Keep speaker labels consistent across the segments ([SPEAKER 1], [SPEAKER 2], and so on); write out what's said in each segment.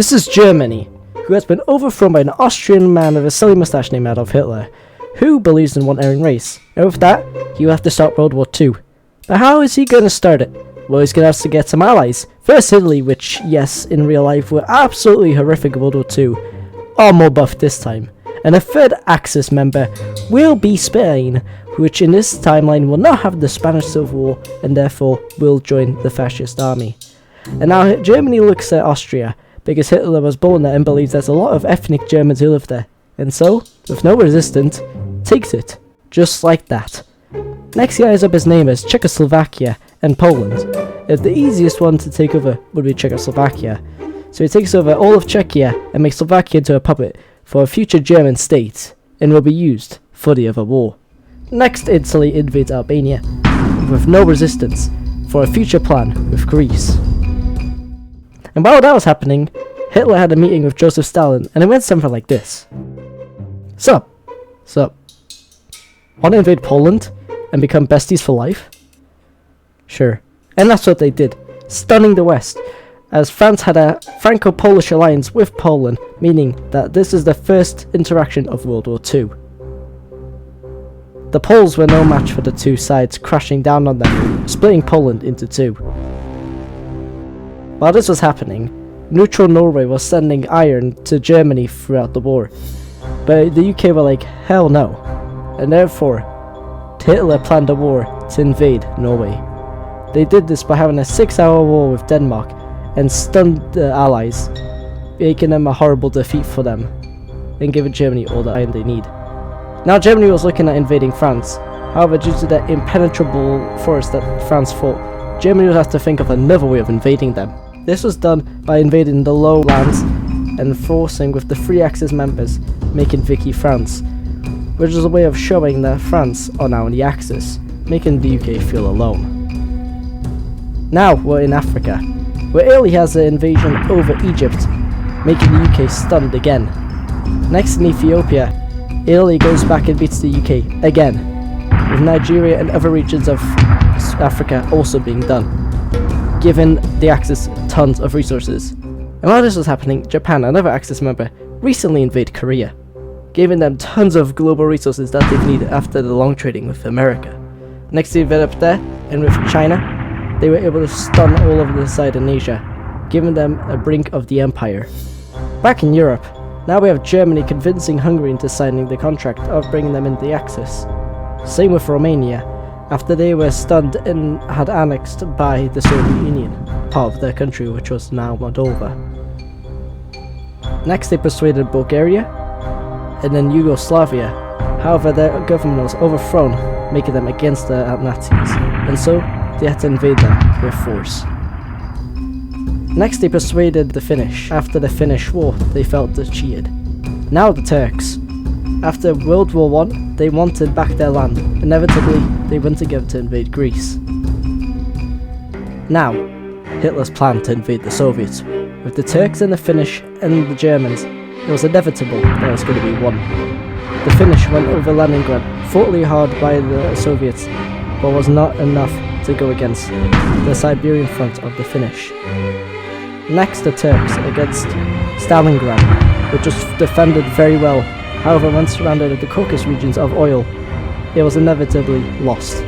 [SPEAKER 1] This is Germany, who has been overthrown by an Austrian man with a silly moustache named Adolf Hitler, who believes in one Aryan race, and with that, he will have to start World War II. But how is he going to start it? Well, he's going to have to get some allies. First Italy, which, yes, in real life were absolutely horrific in World War II, are more buff this time. And a third Axis member will be Spain, which in this timeline will not have the Spanish Civil War, and therefore will join the fascist army. And now Germany looks at Austria, because Hitler was born there and believes there's a lot of ethnic Germans who live there, and so, with no resistance, takes it, just like that. Next he eyes up his neighbours, Czechoslovakia and Poland, as the easiest one to take over would be Czechoslovakia. So he takes over all of Czechia and makes Slovakia into a puppet for a future German state, and will be used for the other war. Next Italy invades Albania, with no resistance, for a future plan with Greece. And while that was happening, Hitler had a meeting with Joseph Stalin, and it went something like this. Sup? Want to invade Poland and become besties for life? Sure. And that's what they did, stunning the West, as France had a Franco-Polish alliance with Poland, meaning that this is the first interaction of World War II. The Poles were no match for the two sides, crashing down on them, splitting Poland into two. While this was happening, neutral Norway was sending iron to Germany throughout the war, but the UK were like, hell no, and therefore Hitler planned a war to invade Norway. They did this by having a 6-hour war with Denmark and stunned the allies, making them a horrible defeat for them, and giving Germany all the iron they need. Now Germany was looking at invading France, however due to the impenetrable forest that France fought, Germany would have to think of another way of invading them. This was done by invading the lowlands and forcing with the three Axis members, making Vichy France, which is a way of showing that France are now in the Axis, making the UK feel alone. Now we're in Africa, where Italy has an invasion over Egypt, making the UK stunned again. Next in Ethiopia, Italy goes back and beats the UK again, with Nigeria and other regions of Africa also being done, giving the Axis tons of resources. And while this was happening, Japan, another Axis member, recently invaded Korea, giving them tons of global resources that they've needed after the long trading with America. Next they developed there, and with China, they were able to stun all over the side in Asia, giving them a brink of the empire. Back in Europe, now we have Germany convincing Hungary into signing the contract of bringing them into the Axis. Same with Romania, after they were stunned and had annexed by the Soviet Union, part of their country which was now Moldova. Next they persuaded Bulgaria, and then Yugoslavia, however their government was overthrown, making them against the Nazis, and so they had to invade them with force. Next they persuaded the Finnish. After the Finnish War, they felt defeated. Now the Turks. After World War I, they wanted back their land. Inevitably, they went together to invade Greece. Now, Hitler's plan to invade the Soviets. With the Turks and the Finnish and the Germans, it was inevitable that it was going to be won. The Finnish went over Leningrad, fought really hard by the Soviets, but was not enough to go against the Siberian front of the Finnish. Next the Turks against Stalingrad, which was defended very well. However, when surrounded with the Caucasus regions of oil, it was inevitably lost.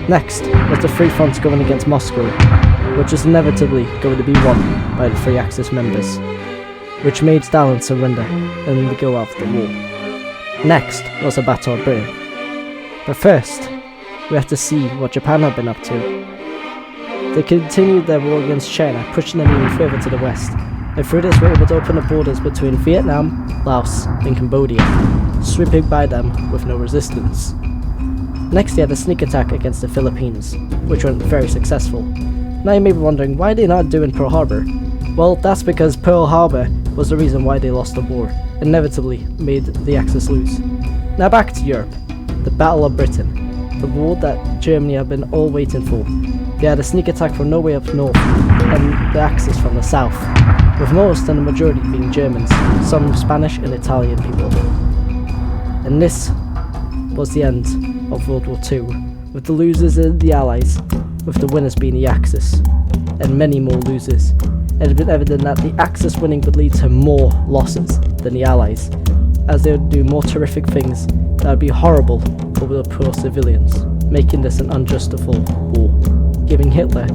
[SPEAKER 1] Next was the three fronts going against Moscow, which was inevitably going to be won by the three Axis members, which made Stalin surrender and go out of the war. Next was the Battle of Britain. But first, we have to see what Japan had been up to. They continued their war against China, pushing them even further to the west, and through this were able to open the borders between Vietnam, Laos and Cambodia, sweeping by them with no resistance. Next they had a sneak attack against the Philippines, which went very successful. Now you may be wondering, why are they not doing Pearl Harbor? Well, that's because Pearl Harbor was the reason why they lost the war, and inevitably made the Axis lose. Now back to Europe, the Battle of Britain, the war that Germany had been all waiting for. They had a sneak attack from Norway up north, and the Axis from the south, with most and the majority being Germans, some Spanish and Italian people. And this was the end of World War II, with the losers and the Allies with the winners being the Axis, and many more losers. It had been evident that the Axis winning would lead to more losses than the Allies, as they would do more terrific things that would be horrible for the poor civilians, making this an unjustifiable war, giving Hitler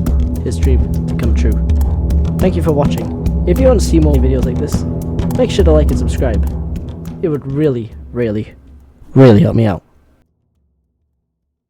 [SPEAKER 1] his dream to come true. Thank you for watching. If you want to see more videos like this, make sure to like and subscribe. It would really, really, really help me out.